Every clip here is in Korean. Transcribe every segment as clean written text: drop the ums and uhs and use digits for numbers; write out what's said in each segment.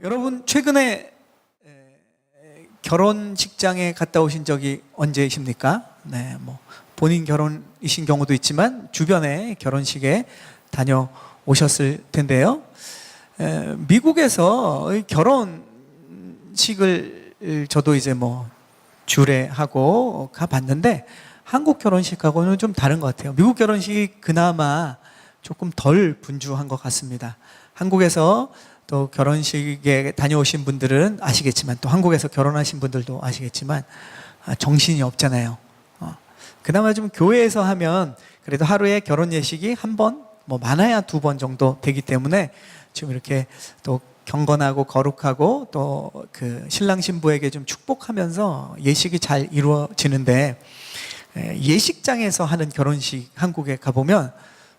여러분 최근에 결혼식장에 갔다 오신 적이 언제이십니까? 네, 뭐 본인 결혼이신 경우도 있지만 주변에 결혼식에 다녀오셨을 텐데요. 미국에서 결혼식을 저도 이제 뭐 주례하고 가봤는데 한국 결혼식하고는 좀 다른 것 같아요. 미국 결혼식이 그나마 조금 덜 분주한 것 같습니다. 한국에서 또 결혼식에 다녀오신 분들은 아시겠지만, 또 한국에서 결혼하신 분들도 아시겠지만 정신이 없잖아요. 그나마 좀 교회에서 하면 그래도 하루에 결혼 예식이 한 번, 뭐 많아야 두 번 정도 되기 때문에 좀 이렇게 또 경건하고 거룩하고 또 그 신랑 신부에게 좀 축복하면서 예식이 잘 이루어지는데, 예식장에서 하는 결혼식 한국에 가보면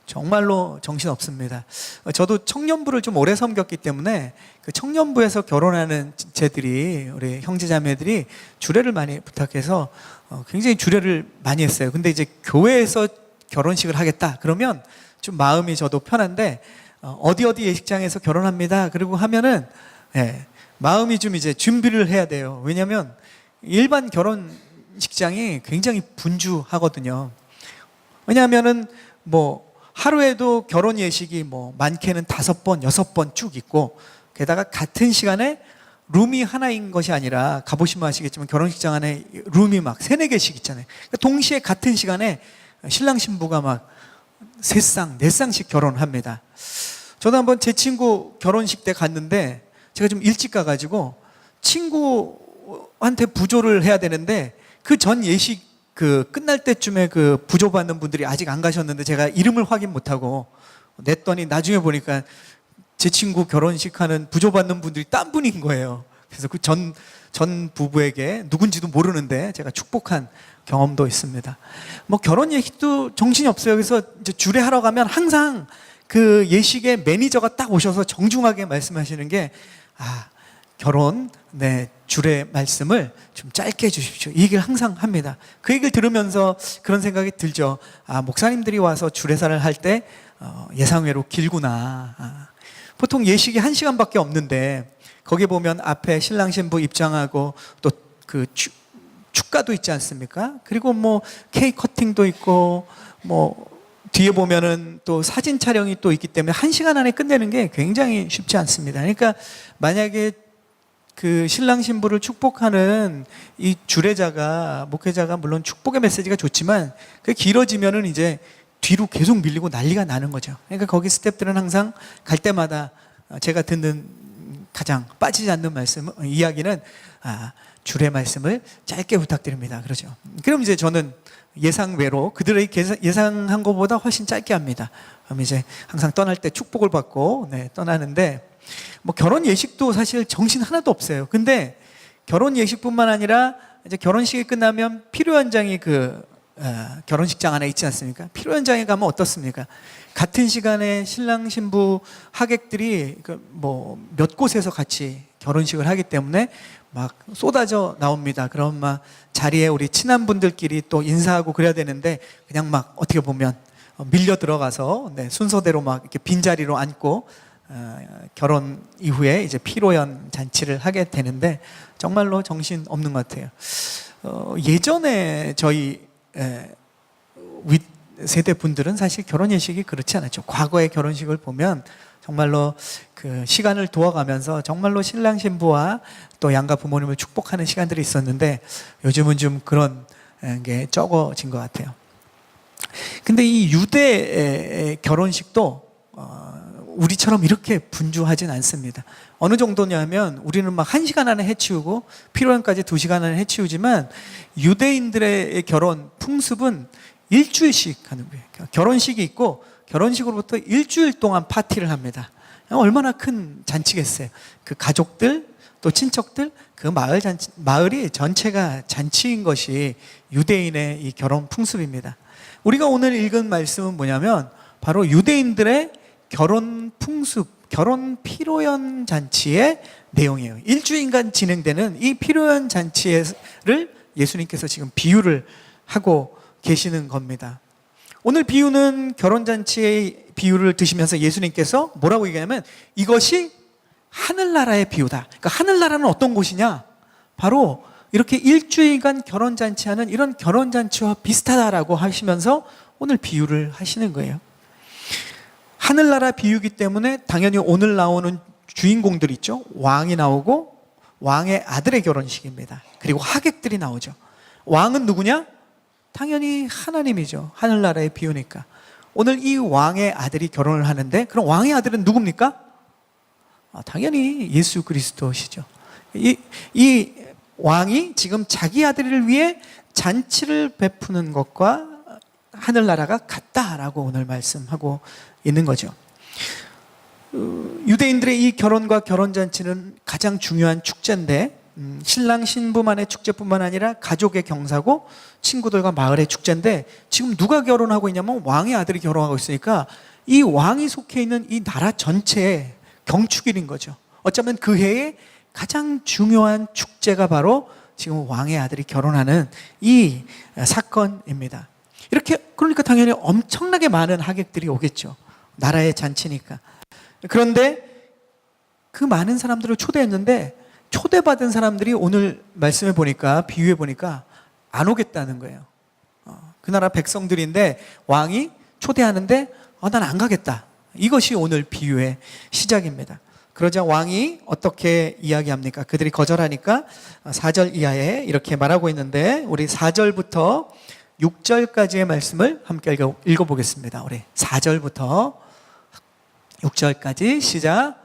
정말로 정신 없습니다. 저도 청년부를 좀 오래 섬겼기 때문에 그 청년부에서 결혼하는 쟤들이, 우리 형제자매들이 주례를 많이 부탁해서 굉장히 주례를 많이 했어요. 근데 이제 교회에서 결혼식을 하겠다 그러면 좀 마음이 저도 편한데, 어디 예식장에서 결혼합니다 그리고 하면은 마음이 좀 이제 준비를 해야 돼요. 왜냐하면 일반 결혼식장이 굉장히 분주하거든요. 왜냐하면은 뭐 하루에도 결혼 예식이 뭐 많게는 5번, 6번 쭉 있고, 게다가 같은 시간에 룸이 하나인 것이 아니라, 가보시면 아시겠지만 결혼식장 안에 룸이 막 3-4개씩 있잖아요. 그러니까 동시에 같은 시간에 신랑 신부가 막 3쌍, 4쌍씩 결혼합니다. 저도 한번 제 친구 결혼식 때 갔는데, 제가 좀 일찍 가가지고 친구한테 부조를 해야 되는데, 그 전 예식 끝날 때쯤에 그 부조 받는 분들이 아직 안 가셨는데 제가 이름을 확인 못하고 냈더니 나중에 보니까 제 친구 결혼식 하는 부조 받는 분들이 딴 분인 거예요. 그래서 그 전 부부에게 누군지도 모르는데 제가 축복한 경험도 있습니다. 뭐 결혼 예식도 정신이 없어요. 그래서 이제 주례하러 가면 항상 그 예식의 매니저가 딱 오셔서 정중하게 말씀하시는 게, 결혼 주례 말씀을 좀 짧게 해주십시오. 이 얘기를 항상 합니다. 그 얘기를 들으면서 그런 생각이 들죠. 목사님들이 와서 주례사를 할 때 예상외로 길구나. 보통 예식이 1시간밖에 없는데 거기 보면 앞에 신랑 신부 입장하고 또 그 축가도 있지 않습니까? 그리고 뭐 케이크 커팅도 있고, 뭐 뒤에 보면은 또 사진 촬영이 또 있기 때문에 1시간 안에 끝내는 게 굉장히 쉽지 않습니다. 그러니까 만약에 그 신랑 신부를 축복하는 이 주례자가, 목회자가 물론 축복의 메시지가 좋지만 그게 길어지면은 이제 뒤로 계속 밀리고 난리가 나는 거죠. 그러니까 거기 스태프들은 항상 갈 때마다 제가 듣는 가장 빠지지 않는 이야기는 주례 말씀을 짧게 부탁드립니다. 그러죠. 그럼 이제 저는 예상외로 그들의 예상한 것보다 훨씬 짧게 합니다. 그럼 이제 항상 떠날 때 축복을 받고 떠나는데, 뭐 결혼 예식도 사실 정신 하나도 없어요. 근데 결혼 예식뿐만 아니라 이제 결혼식이 끝나면 피로 현장이 결혼식장 안에 있지 않습니까? 피로 현장에 가면 어떻습니까? 같은 시간에 신랑 신부 하객들이 뭐 몇 곳에서 같이 결혼식을 하기 때문에 막 쏟아져 나옵니다. 그럼 막 자리에 우리 친한 분들끼리 또 인사하고 그래야 되는데 그냥 막 어떻게 보면 밀려 들어가서 순서대로 막 이렇게 빈자리로 앉고 결혼 이후에 이제 피로연 잔치를 하게 되는데 정말로 정신 없는 것 같아요. 예전에 저희 윗 세대 분들은 사실 결혼 예식이 그렇지 않았죠. 과거의 결혼식을 보면 정말로 그 시간을 도와가면서 정말로 신랑 신부와 또 양가 부모님을 축복하는 시간들이 있었는데, 요즘은 좀 그런 게 적어진 것 같아요. 근데 이 유대 결혼식도 우리처럼 이렇게 분주하진 않습니다. 어느 정도냐면 우리는 막 1시간 안에 해치우고 피로연까지 2시간 안에 해치우지만, 유대인들의 결혼 풍습은 일주일씩 하는 거예요. 결혼식이 있고 결혼식으로부터 일주일 동안 파티를 합니다. 얼마나 큰 잔치겠어요. 그 가족들 또 친척들, 그 마을이 전체가 잔치인 것이 유대인의 이 결혼 풍습입니다. 우리가 오늘 읽은 말씀은 뭐냐면 바로 유대인들의 결혼 풍습, 결혼 피로연 잔치의 내용이에요. 일주일간 진행되는 이 피로연 잔치를 예수님께서 지금 비유를 하고 계시는 겁니다. 오늘 비유는 결혼잔치의 비유를 드시면서 예수님께서 뭐라고 얘기하냐면 이것이 하늘나라의 비유다. 그러니까 하늘나라는 어떤 곳이냐? 바로 이렇게 일주일간 결혼잔치하는 이런 결혼잔치와 비슷하다라고 하시면서 오늘 비유를 하시는 거예요. 하늘나라 비유기 때문에 당연히 오늘 나오는 주인공들 있죠. 왕이 나오고 왕의 아들의 결혼식입니다. 그리고 하객들이 나오죠. 왕은 누구냐? 당연히 하나님이죠. 하늘나라의 비유니까. 오늘 이 왕의 아들이 결혼을 하는데, 그럼 왕의 아들은 누굽니까? 당연히 예수 그리스도시죠. 이 왕이 지금 자기 아들을 위해 잔치를 베푸는 것과 하늘나라가 같다라고 오늘 말씀하고 있는 거죠. 유대인들의 이 결혼과 결혼잔치는 가장 중요한 축제인데, 신랑 신부만의 축제뿐만 아니라 가족의 경사고 친구들과 마을의 축제인데, 지금 누가 결혼하고 있냐면 왕의 아들이 결혼하고 있으니까 이 왕이 속해 있는 이 나라 전체의 경축일인 거죠. 어쩌면 그 해의 가장 중요한 축제가 바로 지금 왕의 아들이 결혼하는 이 사건입니다. 이렇게 그러니까 당연히 엄청나게 많은 하객들이 오겠죠. 나라의 잔치니까. 그런데 그 많은 사람들을 초대했는데 초대받은 사람들이 오늘 말씀해 보니까, 비유해 보니까 안 오겠다는 거예요. 그 나라 백성들인데 왕이 초대하는데 난 안 가겠다. 이것이 오늘 비유의 시작입니다. 그러자 왕이 어떻게 이야기합니까? 그들이 거절하니까 4절 이하에 이렇게 말하고 있는데, 우리 4절부터 6절까지의 말씀을 함께 읽어보겠습니다. 우리 4절부터 6절까지 시작.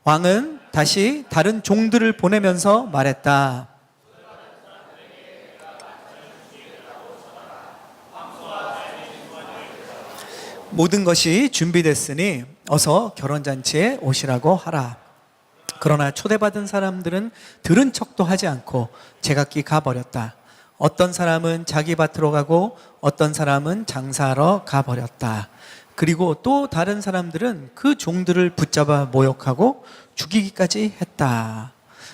왕은 다시 다른 종들을 보내면서 말했다. 모든 것이 준비됐으니 어서 결혼잔치에 오시라고 하라. 그러나 초대받은 사람들은 들은 척도 하지 않고 제각기 가버렸다. 어떤 사람은 자기 밭으로 가고 어떤 사람은 장사하러 가버렸다. 그리고 또 다른 사람들은 그 종들을 붙잡아 모욕하고 죽이기까지 했다.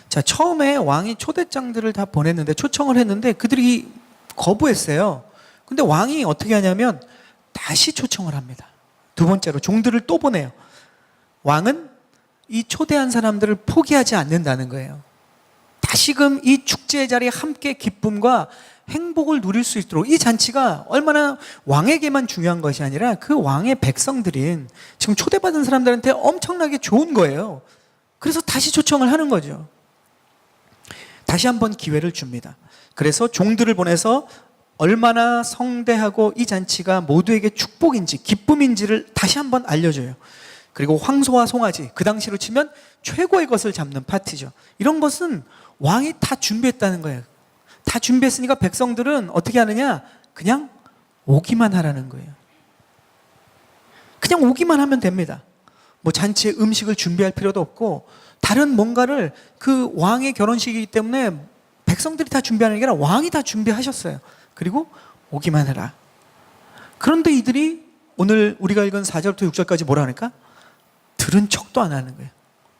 자, 처음에 왕이 초대장들을 다 보냈는데, 초청을 했는데 그들이 거부했어요. 근데 왕이 어떻게 하냐면 다시 초청을 합니다. 두 번째로 종들을 또 보내요. 왕은 이 초대한 사람들을 포기하지 않는다는 거예요. 다시금 이 축제의 자리에 함께 기쁨과 행복을 누릴 수 있도록, 이 잔치가 얼마나 왕에게만 중요한 것이 아니라 그 왕의 백성들인 지금 초대받은 사람들한테 엄청나게 좋은 거예요. 그래서 다시 초청을 하는 거죠. 다시 한번 기회를 줍니다. 그래서 종들을 보내서 얼마나 성대하고 이 잔치가 모두에게 축복인지 기쁨인지를 다시 한번 알려줘요. 그리고 황소와 송아지, 그 당시로 치면 최고의 것을 잡는 파티죠. 이런 것은 왕이 다 준비했다는 거예요. 다 준비했으니까 백성들은 어떻게 하느냐? 그냥 오기만 하라는 거예요. 그냥 오기만 하면 됩니다. 뭐 잔치에 음식을 준비할 필요도 없고, 다른 뭔가를, 그 왕의 결혼식이기 때문에 백성들이 다 준비하는 게 아니라 왕이 다 준비하셨어요. 그리고 오기만 해라. 그런데 이들이 오늘 우리가 읽은 4절부터 6절까지 뭐라 하니까? 들은 척도 안 하는 거예요.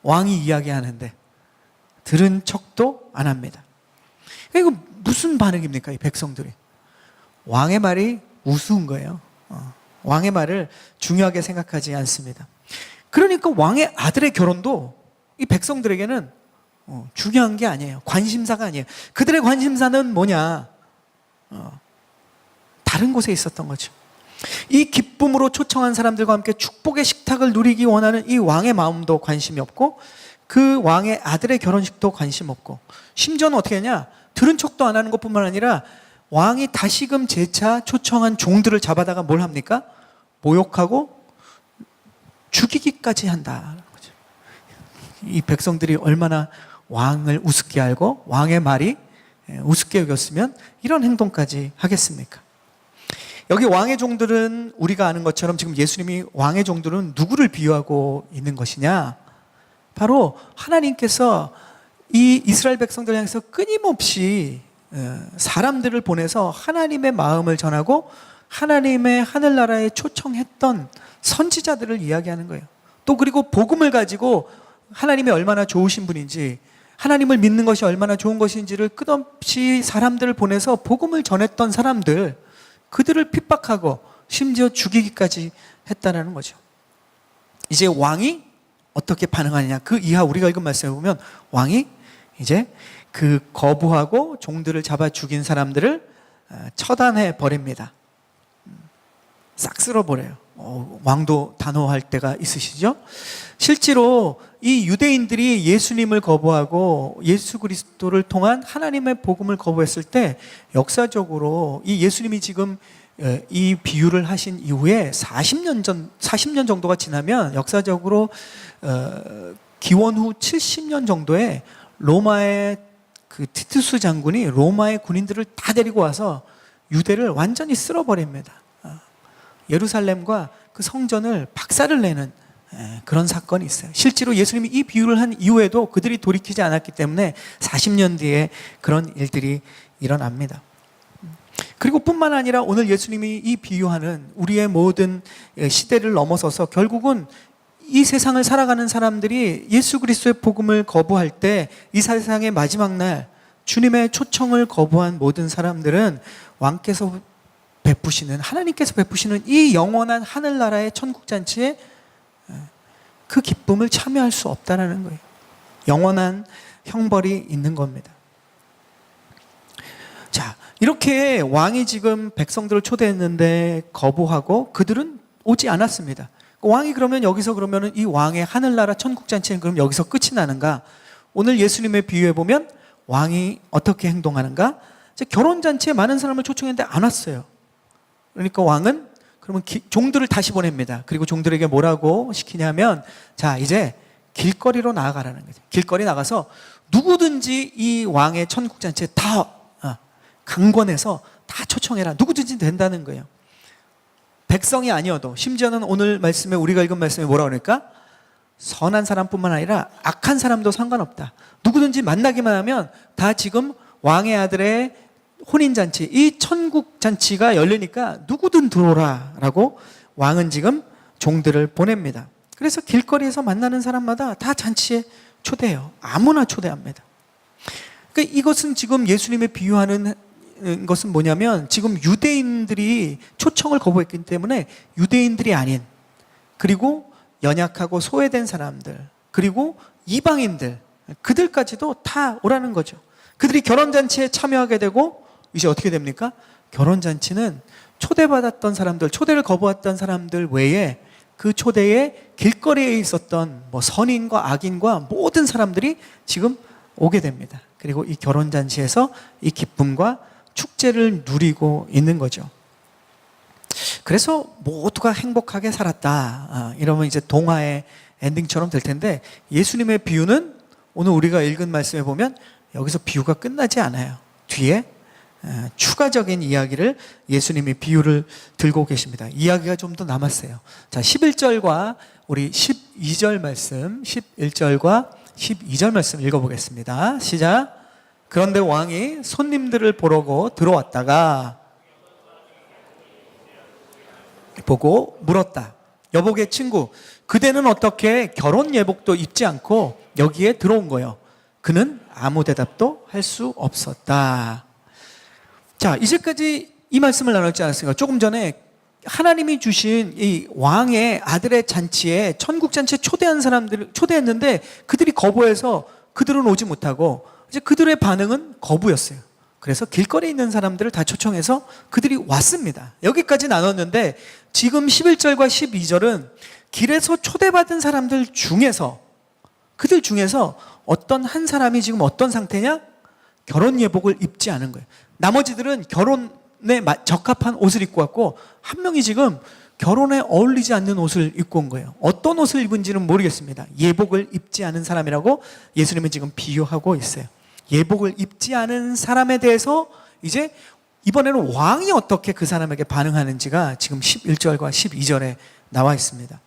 왕이 이야기하는데 들은 척도 안 합니다. 이거 무슨 반응입니까? 이 백성들이. 왕의 말이 우스운 거예요. 왕의 말을 중요하게 생각하지 않습니다. 그러니까 왕의 아들의 결혼도 이 백성들에게는 중요한 게 아니에요. 관심사가 아니에요. 그들의 관심사는 뭐냐? 다른 곳에 있었던 거죠. 이 기쁨으로 초청한 사람들과 함께 축복의 식탁을 누리기 원하는 이 왕의 마음도 관심이 없고, 그 왕의 아들의 결혼식도 관심 없고, 심지어는 어떻게 하냐? 들은 척도 안 하는 것뿐만 아니라 왕이 다시금 재차 초청한 종들을 잡아다가 뭘 합니까? 모욕하고 죽이기까지 한다는 거죠. 이 백성들이 얼마나 왕을 우습게 알고 왕의 말이 우습게 여겼으면 이런 행동까지 하겠습니까? 여기 왕의 종들은 우리가 아는 것처럼 지금 예수님이 왕의 종들은 누구를 비유하고 있는 것이냐? 바로 하나님께서 이 이스라엘 백성들 향해서 끊임없이 사람들을 보내서 하나님의 마음을 전하고 하나님의 하늘나라에 초청했던 선지자들을 이야기하는 거예요. 또 그리고 복음을 가지고 하나님이 얼마나 좋으신 분인지, 하나님을 믿는 것이 얼마나 좋은 것인지를 끝없이 사람들을 보내서 복음을 전했던 사람들, 그들을 핍박하고 심지어 죽이기까지 했다는 거죠. 이제 왕이 어떻게 반응하느냐. 그 이하 우리가 읽은 말씀에 보면 왕이 이제 그 거부하고 종들을 잡아 죽인 사람들을 처단해 버립니다. 싹 쓸어버려요. 왕도 단호할 때가 있으시죠? 실제로 이 유대인들이 예수님을 거부하고 예수 그리스도를 통한 하나님의 복음을 거부했을 때 역사적으로 이 예수님이 지금 이 비유를 하신 이후에 40년 정도가 지나면 역사적으로 기원 후 70년 정도에 로마의 그 티투스 장군이 로마의 군인들을 다 데리고 와서 유대를 완전히 쓸어버립니다. 예루살렘과 그 성전을 박살을 내는 그런 사건이 있어요. 실제로 예수님이 이 비유를 한 이후에도 그들이 돌이키지 않았기 때문에 40년 뒤에 그런 일들이 일어납니다. 그리고 뿐만 아니라 오늘 예수님이 이 비유하는 우리의 모든 시대를 넘어서서 결국은 이 세상을 살아가는 사람들이 예수 그리스도의 복음을 거부할 때 이 세상의 마지막 날 주님의 초청을 거부한 모든 사람들은 왕께서 베푸시는, 하나님께서 베푸시는 이 영원한 하늘나라의 천국잔치에 그 기쁨을 참여할 수 없다는 거예요. 영원한 형벌이 있는 겁니다. 자, 이렇게 왕이 지금 백성들을 초대했는데 거부하고 그들은 오지 않았습니다. 왕이 그러면 여기서 그러면 이 왕의 하늘나라 천국잔치는 그럼 여기서 끝이 나는가? 오늘 예수님의 비유에 보면 왕이 어떻게 행동하는가? 결혼잔치에 많은 사람을 초청했는데 안 왔어요. 그러니까 왕은 그러면 종들을 다시 보냅니다. 그리고 종들에게 뭐라고 시키냐면, 자, 이제 길거리로 나아가라는 거죠. 길거리 나가서 누구든지 이 왕의 천국잔치에 다 강권해서 다 초청해라. 누구든지 된다는 거예요. 백성이 아니어도, 심지어는 오늘 말씀에, 우리가 읽은 말씀에 뭐라고 그러니까? 선한 사람뿐만 아니라 악한 사람도 상관없다. 누구든지 만나기만 하면 다 지금 왕의 아들의 혼인잔치, 이 천국잔치가 열리니까 누구든 들어오라 라고 왕은 지금 종들을 보냅니다. 그래서 길거리에서 만나는 사람마다 다 잔치에 초대해요. 아무나 초대합니다. 그러니까 이것은 지금 예수님의 비유하는 것은 뭐냐면, 지금 유대인들이 초청을 거부했기 때문에 유대인들이 아닌, 그리고 연약하고 소외된 사람들, 그리고 이방인들, 그들까지도 다 오라는 거죠. 그들이 결혼잔치에 참여하게 되고 이제 어떻게 됩니까? 결혼잔치는 초대받았던 사람들, 초대를 거부했던 사람들 외에 그 초대에 길거리에 있었던 뭐 선인과 악인과 모든 사람들이 지금 오게 됩니다. 그리고 이 결혼잔치에서 이 기쁨과 축제를 누리고 있는 거죠. 그래서 모두가 행복하게 살았다. 이러면 이제 동화의 엔딩처럼 될 텐데, 예수님의 비유는 오늘 우리가 읽은 말씀에 보면 여기서 비유가 끝나지 않아요. 뒤에 추가적인 이야기를 예수님이 비유를 들고 계십니다. 이야기가 좀 더 남았어요. 자, 11절과 우리 12절 말씀, 11절과 12절 말씀 읽어보겠습니다. 시작. 그런데 왕이 손님들을 보려고 들어왔다가 보고 물었다. 여복의 친구, 그대는 어떻게 결혼 예복도 입지 않고 여기에 들어온 거요? 그는 아무 대답도 할 수 없었다. 자, 이제까지 이 말씀을 나눴지 않았습니까? 조금 전에 하나님이 주신 이 왕의 아들의 잔치에, 천국 잔치에 초대한 사람들을 초대했는데 그들이 거부해서 그들은 오지 못하고, 이제 그들의 반응은 거부였어요. 그래서 길거리에 있는 사람들을 다 초청해서 그들이 왔습니다. 여기까지 나눴는데 지금 11절과 12절은 길에서 초대받은 사람들 중에서, 그들 중에서 어떤 한 사람이 지금 어떤 상태냐? 결혼 예복을 입지 않은 거예요. 나머지들은 결혼에 적합한 옷을 입고 왔고, 한 명이 지금 결혼에 어울리지 않는 옷을 입고 온 거예요. 어떤 옷을 입은지는 모르겠습니다. 예복을 입지 않은 사람이라고 예수님은 지금 비유하고 있어요. 예복을 입지 않은 사람에 대해서 이제 이번에는 왕이 어떻게 그 사람에게 반응하는지가 지금 11절과 12절에 나와 있습니다.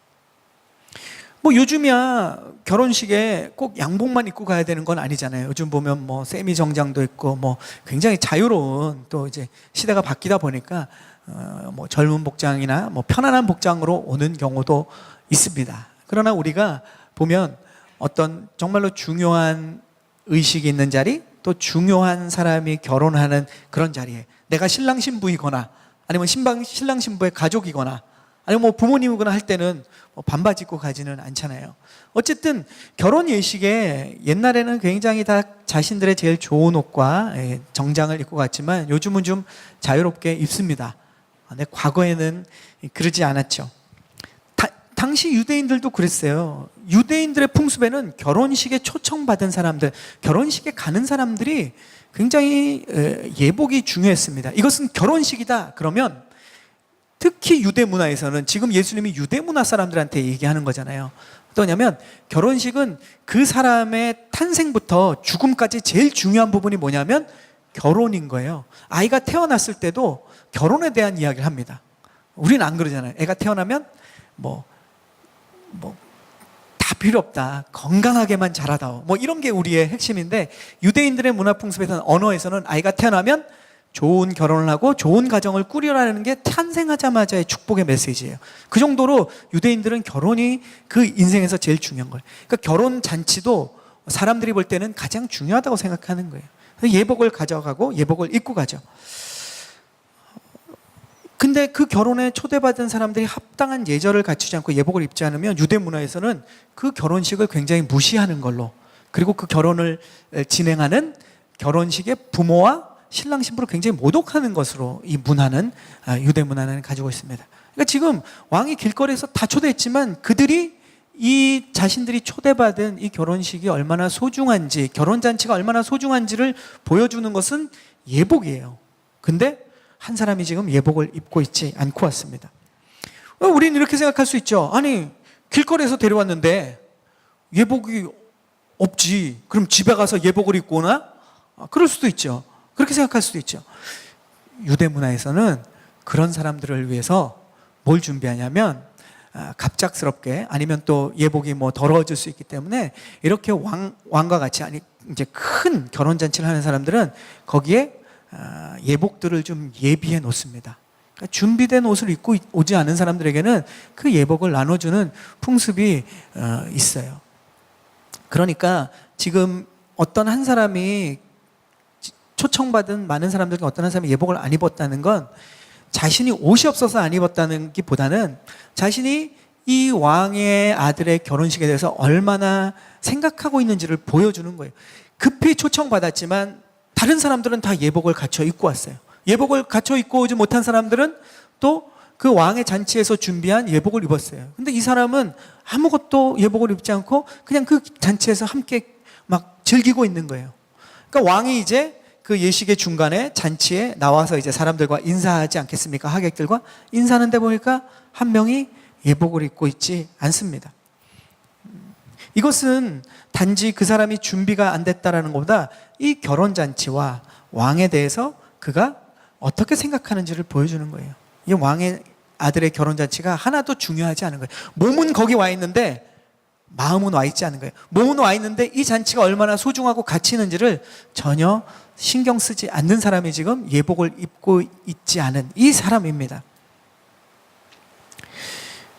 뭐 요즘이야 결혼식에 꼭 양복만 입고 가야 되는 건 아니잖아요. 요즘 보면 뭐 세미 정장도 있고 뭐 굉장히 자유로운, 또 이제 시대가 바뀌다 보니까 뭐 젊은 복장이나 뭐 편안한 복장으로 오는 경우도 있습니다. 그러나 우리가 보면 어떤 정말로 중요한 의식이 있는 자리, 또 중요한 사람이 결혼하는 그런 자리에 내가 신랑 신부이거나 아니면 신랑 신부의 가족이거나 아니면 뭐 부모님이거나 할 때는 뭐 반바지 입고 가지는 않잖아요. 어쨌든 결혼 예식에 옛날에는 굉장히 다 자신들의 제일 좋은 옷과 정장을 입고 갔지만 요즘은 좀 자유롭게 입습니다. 근데 과거에는 그러지 않았죠. 당시 유대인들도 그랬어요. 유대인들의 풍습에는 결혼식에 초청받은 사람들, 결혼식에 가는 사람들이 굉장히 예복이 중요했습니다. 이것은 결혼식이다 그러면 특히 유대 문화에서는, 지금 예수님이 유대 문화 사람들한테 얘기하는 거잖아요. 어떠냐면 결혼식은 그 사람의 탄생부터 죽음까지 제일 중요한 부분이 뭐냐면 결혼인 거예요. 아이가 태어났을 때도 결혼에 대한 이야기를 합니다. 우리는 안 그러잖아요. 애가 태어나면 다 필요 없다, 건강하게만 자라다오, 뭐 이런 게 우리의 핵심인데, 유대인들의 문화 풍습에서는, 언어에서는 아이가 태어나면 좋은 결혼을 하고 좋은 가정을 꾸리라는 게 탄생하자마자의 축복의 메시지예요. 그 정도로 유대인들은 결혼이 그 인생에서 제일 중요한 거예요. 그러니까 결혼 잔치도 사람들이 볼 때는 가장 중요하다고 생각하는 거예요. 그래서 예복을 가져가고 예복을 입고 가죠. 근데 그 결혼에 초대받은 사람들이 합당한 예절을 갖추지 않고 예복을 입지 않으면 유대 문화에서는 그 결혼식을 굉장히 무시하는 걸로, 그리고 그 결혼을 진행하는 결혼식의 부모와 신랑 신부를 굉장히 모독하는 것으로 이 문화는, 유대 문화는 가지고 있습니다. 그러니까 지금 왕이 길거리에서 다 초대했지만 그들이 이 자신들이 초대받은 이 결혼식이 얼마나 소중한지, 결혼잔치가 얼마나 소중한지를 보여주는 것은 예복이에요. 근데 한 사람이 지금 예복을 입고 있지 않고 왔습니다. 우리는 이렇게 생각할 수 있죠. 아니, 길거리에서 데려왔는데 예복이 없지, 그럼 집에 가서 예복을 입고 오나? 그럴 수도 있죠. 그렇게 생각할 수도 있죠. 유대 문화에서는 그런 사람들을 위해서 뭘 준비하냐면, 갑작스럽게, 아니면 또 예복이 뭐 더러워질 수 있기 때문에 이렇게 왕과 같이, 아니 이제 큰 결혼잔치를 하는 사람들은 거기에 예복들을 좀 예비해 놓습니다. 그러니까 준비된 옷을 입고 오지 않은 사람들에게는 그 예복을 나눠주는 풍습이 있어요. 그러니까 지금 어떤 한 사람이, 초청받은 많은 사람들 중에 어떤 한 사람이 예복을 안 입었다는 건 자신이 옷이 없어서 안 입었다는 것보다는 자신이 이 왕의 아들의 결혼식에 대해서 얼마나 생각하고 있는지를 보여주는 거예요. 급히 초청받았지만 다른 사람들은 다 예복을 갖춰 입고 왔어요. 예복을 갖춰 입고 오지 못한 사람들은 또 그 왕의 잔치에서 준비한 예복을 입었어요. 근데 이 사람은 아무것도 예복을 입지 않고 그냥 그 잔치에서 함께 막 즐기고 있는 거예요. 그러니까 왕이 이제 그 예식의 중간에 잔치에 나와서 이제 사람들과 인사하지 않겠습니까? 하객들과 인사하는데 보니까 한 명이 예복을 입고 있지 않습니다. 이것은 단지 그 사람이 준비가 안 됐다라는 것보다 이 결혼잔치와 왕에 대해서 그가 어떻게 생각하는지를 보여주는 거예요. 이 왕의 아들의 결혼잔치가 하나도 중요하지 않은 거예요. 몸은 거기 와 있는데 마음은 와 있지 않은 거예요. 몸은 와 있는데 이 잔치가 얼마나 소중하고 가치 있는지를 전혀 신경 쓰지 않는 사람이 지금 예복을 입고 있지 않은 이 사람입니다.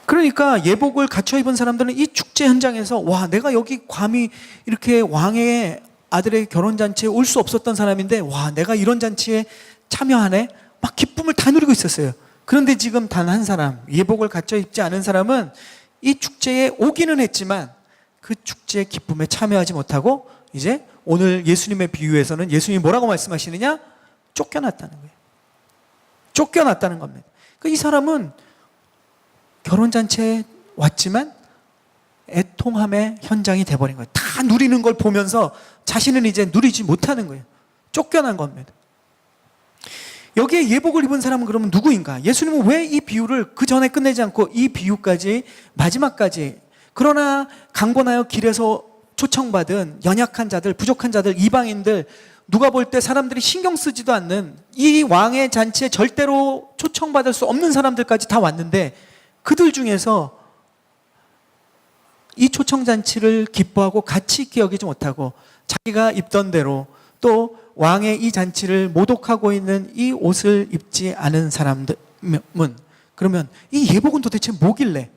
그러니까 예복을 갖춰 입은 사람들은 이 축제 현장에서, 와, 내가 여기 감히 이렇게 왕의 아들의 결혼잔치에 올 수 없었던 사람인데, 와, 내가 이런 잔치에 참여하네? 막 기쁨을 다 누리고 있었어요. 그런데 지금 단 한 사람, 예복을 갖춰 입지 않은 사람은 이 축제에 오기는 했지만 그 축제의 기쁨에 참여하지 못하고 이제 오늘 예수님의 비유에서는 예수님이 뭐라고 말씀하시느냐? 쫓겨났다는 거예요. 쫓겨났다는 겁니다. 그러니까 이 사람은 결혼잔치에 왔지만 애통함의 현장이 돼버린 거예요. 다 누리는 걸 보면서 자신은 이제 누리지 못하는 거예요. 쫓겨난 겁니다. 여기에 예복을 입은 사람은 그러면 누구인가? 예수님은 왜 이 비유를 그 전에 끝내지 않고 이 비유까지, 마지막까지, 그러나 강권하여 길에서 초청받은 연약한 자들, 부족한 자들, 이방인들, 누가 볼 때 사람들이 신경 쓰지도 않는 이 왕의 잔치에 절대로 초청받을 수 없는 사람들까지 다 왔는데, 그들 중에서 이 초청잔치를 기뻐하고 가치 있게 여기지 못하고 자기가 입던 대로 또 왕의 이 잔치를 모독하고 있는 이 옷을 입지 않은 사람들은, 그러면 이 예복은 도대체 뭐길래?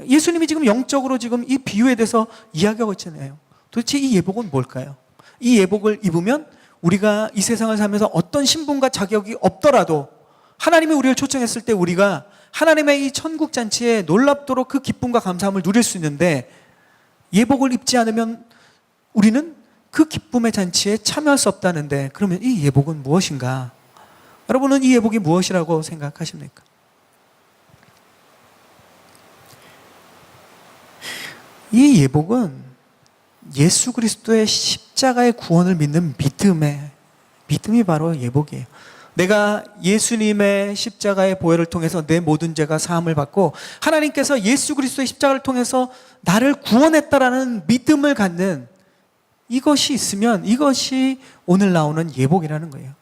예수님이 지금 영적으로 지금 이 비유에 대해서 이야기하고 있잖아요. 도대체 이 예복은 뭘까요? 이 예복을 입으면 우리가 이 세상을 살면서 어떤 신분과 자격이 없더라도 하나님이 우리를 초청했을 때 우리가 하나님의 이 천국 잔치에 놀랍도록 그 기쁨과 감사함을 누릴 수 있는데 예복을 입지 않으면 우리는 그 기쁨의 잔치에 참여할 수 없다는데, 그러면 이 예복은 무엇인가? 여러분은 이 예복이 무엇이라고 생각하십니까? 이 예복은 예수 그리스도의 십자가의 구원을 믿는 믿음이 바로 예복이에요. 내가 예수님의 십자가의 보혈을 통해서 내 모든 죄가 사함을 받고 하나님께서 예수 그리스도의 십자가를 통해서 나를 구원했다라는 믿음을 갖는 이것이 있으면 이것이 오늘 나오는 예복이라는 거예요.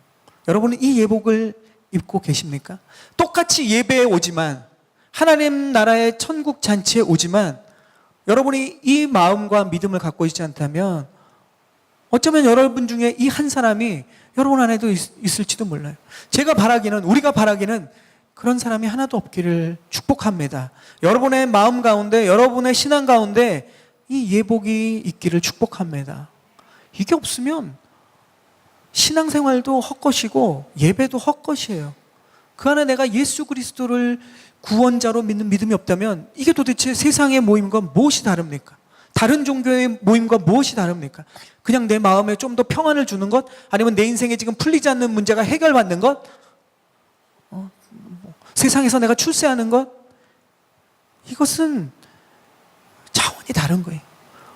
여러분은 이 예복을 입고 계십니까? 똑같이 예배에 오지만, 하나님 나라의 천국 잔치에 오지만 여러분이 이 마음과 믿음을 갖고 있지 않다면 어쩌면 여러분 중에 이 한 사람이 여러분 안에도 있을지도 몰라요. 우리가 바라기는 그런 사람이 하나도 없기를 축복합니다. 여러분의 마음 가운데, 여러분의 신앙 가운데 이 예복이 있기를 축복합니다. 이게 없으면 신앙생활도 헛것이고 예배도 헛것이에요. 그 안에 내가 예수 그리스도를 구원자로 믿는 믿음이 없다면 이게 도대체 세상의 모임과 무엇이 다릅니까? 다른 종교의 모임과 무엇이 다릅니까? 그냥 내 마음에 좀 더 평안을 주는 것? 아니면 내 인생에 지금 풀리지 않는 문제가 해결받는 것? 세상에서 내가 출세하는 것? 이것은 차원이 다른 거예요.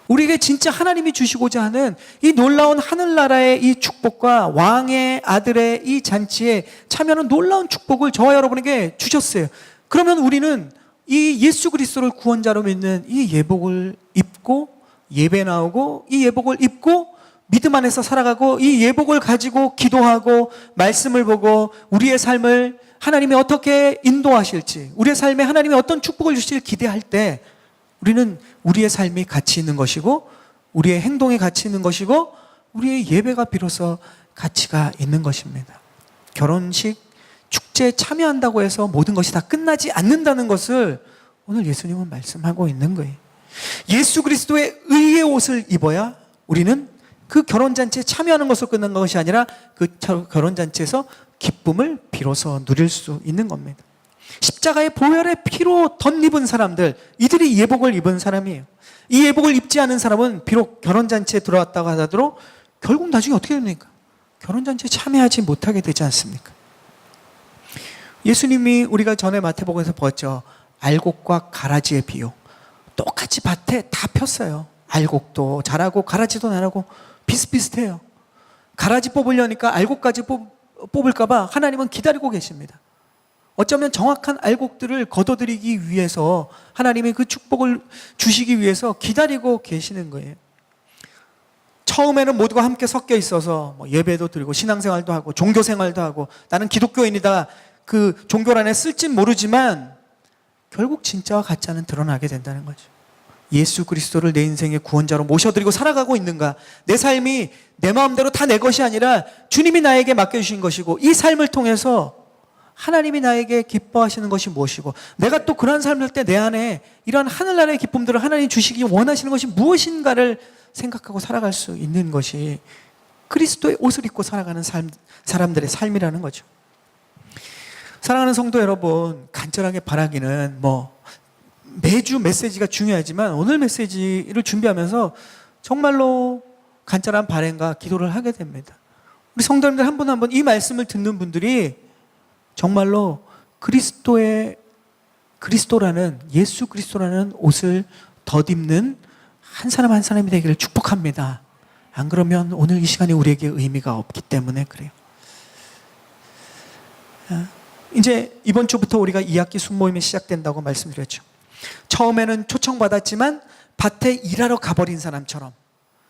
우리에게 진짜 하나님이 주시고자 하는 이 놀라운 하늘나라의 이 축복과 왕의 아들의 이 잔치에 참여하는 놀라운 축복을 저와 여러분에게 주셨어요. 그러면 우리는 이 예수 그리스도를 구원자로 믿는 이 예복을 입고 예배 나오고, 이 예복을 입고 믿음 안에서 살아가고, 이 예복을 가지고 기도하고 말씀을 보고 우리의 삶을 하나님이 어떻게 인도하실지, 우리의 삶에 하나님이 어떤 축복을 주실 기대할 때 우리는 우리의 삶이 가치 있는 것이고, 우리의 행동이 가치 있는 것이고, 우리의 예배가 비로소 가치가 있는 것입니다. 결혼식 축제에 참여한다고 해서 모든 것이 다 끝나지 않는다는 것을 오늘 예수님은 말씀하고 있는 거예요. 예수 그리스도의 의의 옷을 입어야 우리는 그 결혼잔치에 참여하는 것으로 끝난 것이 아니라 그 결혼잔치에서 기쁨을 비로소 누릴 수 있는 겁니다. 십자가의 보혈의 피로 덧입은 사람들, 이들이 예복을 입은 사람이에요. 이 예복을 입지 않은 사람은 비록 결혼잔치에 들어왔다고 하더라도 결국 나중에 어떻게 됩니까? 결혼잔치에 참여하지 못하게 되지 않습니까? 예수님이 우리가 전에 마태복음에서 보았죠. 알곡과 가라지의 비유. 똑같이 밭에 다 폈어요. 알곡도 자라고 가라지도 나라고 비슷비슷해요. 가라지 뽑으려니까 알곡까지 뽑을까 봐 하나님은 기다리고 계십니다. 어쩌면 정확한 알곡들을 거둬들이기 위해서 하나님이 그 축복을 주시기 위해서 기다리고 계시는 거예요. 처음에는 모두가 함께 섞여 있어서 예배도 드리고 신앙생활도 하고 종교생활도 하고 나는 기독교인이다, 그 종교란에 쓸진 모르지만 결국 진짜와 가짜는 드러나게 된다는 거죠. 예수 그리스도를 내 인생의 구원자로 모셔드리고 살아가고 있는가? 내 삶이 내 마음대로 다 내 것이 아니라 주님이 나에게 맡겨주신 것이고, 이 삶을 통해서 하나님이 나에게 기뻐하시는 것이 무엇이고, 내가 또 그러한 삶을 할 때 내 안에 이러한 하늘나라의 기쁨들을 하나님 주시기 원하시는 것이 무엇인가를 생각하고 살아갈 수 있는 것이 그리스도의 옷을 입고 살아가는 사람들의 삶이라는 거죠. 사랑하는 성도 여러분, 간절하게 바라기는 매주 메시지가 중요하지만 오늘 메시지를 준비하면서 정말로 간절한 바람과 기도를 하게 됩니다. 우리 성도님들 한 분 한 분 이 말씀을 듣는 분들이 정말로 그리스도라는 예수 그리스도라는 옷을 덧입는 한 사람 한 사람이 되기를 축복합니다. 안 그러면 오늘 이 시간이 우리에게 의미가 없기 때문에 그래요. 이제 이번 주부터 우리가 2학기 순모임이 시작된다고 말씀드렸죠. 처음에는 초청받았지만 밭에 일하러 가버린 사람처럼,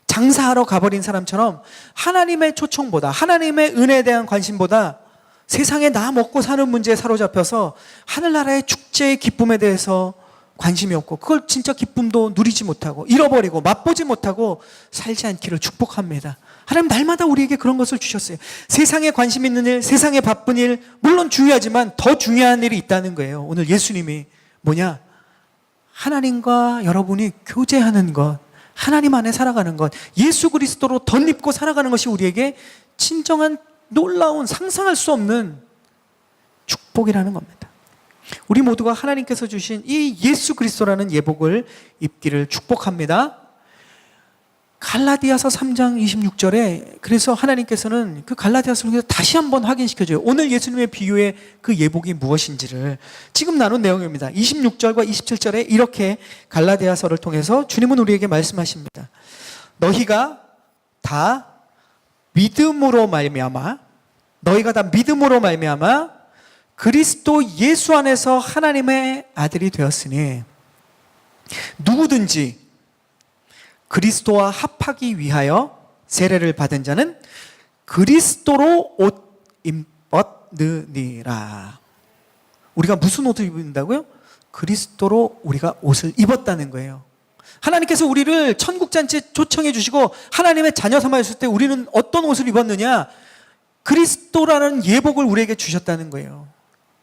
장사하러 가버린 사람처럼 하나님의 초청보다, 하나님의 은혜에 대한 관심보다 세상에 나 먹고 사는 문제에 사로잡혀서 하늘나라의 축제의 기쁨에 대해서 관심이 없고, 그걸 진짜 기쁨도 누리지 못하고 잃어버리고 맛보지 못하고 살지 않기를 축복합니다. 하나님 날마다 우리에게 그런 것을 주셨어요. 세상에 관심 있는 일, 세상에 바쁜 일 물론 중요하지만 더 중요한 일이 있다는 거예요. 오늘 예수님이 뭐냐? 하나님과 여러분이 교제하는 것, 하나님 안에 살아가는 것, 예수 그리스도로 덧입고 살아가는 것이 우리에게 진정한 놀라운 상상할 수 없는 축복이라는 겁니다. 우리 모두가 하나님께서 주신 이 예수 그리스도라는 예복을 입기를 축복합니다. 갈라디아서 3장 26절에 그래서 하나님께서는 그 갈라디아서를 통해서 다시 한번 확인시켜줘요. 오늘 예수님의 비유의 그 예복이 무엇인지를 지금 나눈 내용입니다. 26절과 27절에 이렇게 갈라디아서를 통해서 주님은 우리에게 말씀하십니다. 너희가 다 믿음으로 말미암아 그리스도 예수 안에서 하나님의 아들이 되었으니 누구든지 그리스도와 합하기 위하여 세례를 받은 자는 그리스도로 옷 입었느니라. 우리가 무슨 옷을 입는다고요? 그리스도로 우리가 옷을 입었다는 거예요. 하나님께서 우리를 천국잔치에 초청해 주시고 하나님의 자녀 삼아주실 때 우리는 어떤 옷을 입었느냐? 그리스도라는 예복을 우리에게 주셨다는 거예요.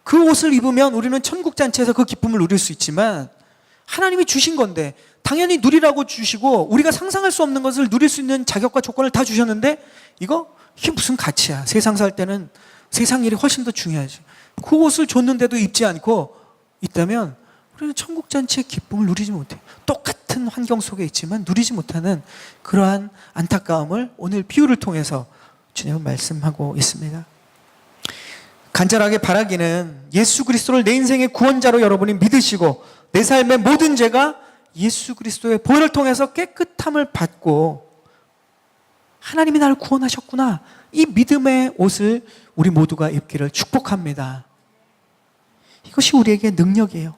그 옷을 입으면 우리는 천국잔치에서 그 기쁨을 누릴 수 있지만 하나님이 주신 건데 당연히 누리라고 주시고 우리가 상상할 수 없는 것을 누릴 수 있는 자격과 조건을 다 주셨는데 이게 무슨 가치야. 세상 살 때는 세상 일이 훨씬 더 중요하지. 그 옷을 줬는데도 입지 않고 있다면 우리는 천국잔치의 기쁨을 누리지 못해요. 똑같은 환경 속에 있지만 누리지 못하는 그러한 안타까움을 오늘 비유를 통해서 주님은 말씀하고 있습니다. 간절하게 바라기는 예수 그리스도를 내 인생의 구원자로 여러분이 믿으시고 내 삶의 모든 죄가 예수 그리스도의 보혈을 통해서 깨끗함을 받고 하나님이 나를 구원하셨구나. 이 믿음의 옷을 우리 모두가 입기를 축복합니다. 이것이 우리에게 능력이에요.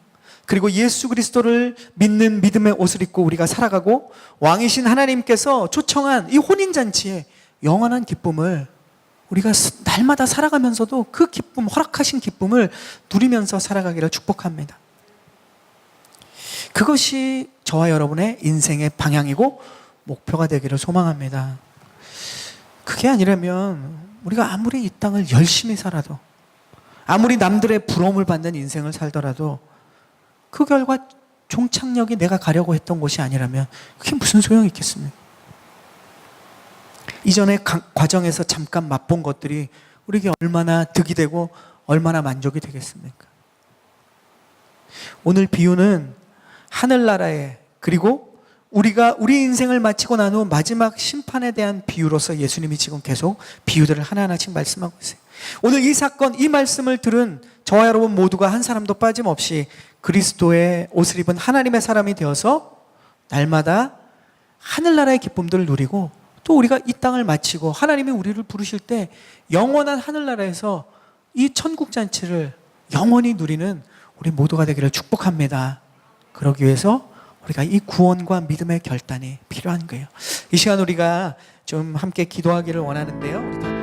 그리고 예수 그리스도를 믿는 믿음의 옷을 입고 우리가 살아가고 왕이신 하나님께서 초청한 이 혼인잔치에 영원한 기쁨을 우리가 날마다 살아가면서도 그 기쁨, 허락하신 기쁨을 누리면서 살아가기를 축복합니다. 그것이 저와 여러분의 인생의 방향이고 목표가 되기를 소망합니다. 그게 아니라면 우리가 아무리 이 땅을 열심히 살아도 아무리 남들의 부러움을 받는 인생을 살더라도 그 결과 종착역이 내가 가려고 했던 곳이 아니라면 그게 무슨 소용이 있겠습니까? 이전의 과정에서 잠깐 맛본 것들이 우리에게 얼마나 득이 되고 얼마나 만족이 되겠습니까? 오늘 비유는 하늘나라에 그리고 우리가 우리 인생을 마치고 난 후 마지막 심판에 대한 비유로서 예수님이 지금 계속 비유들을 하나하나씩 말씀하고 있어요. 오늘 이 사건, 이 말씀을 들은 저와 여러분 모두가 한 사람도 빠짐없이 그리스도의 옷을 입은 하나님의 사람이 되어서 날마다 하늘나라의 기쁨들을 누리고 또 우리가 이 땅을 마치고 하나님이 우리를 부르실 때 영원한 하늘나라에서 이 천국잔치를 영원히 누리는 우리 모두가 되기를 축복합니다. 그러기 위해서 우리가 이 구원과 믿음의 결단이 필요한 거예요. 이 시간 우리가 좀 함께 기도하기를 원하는데요.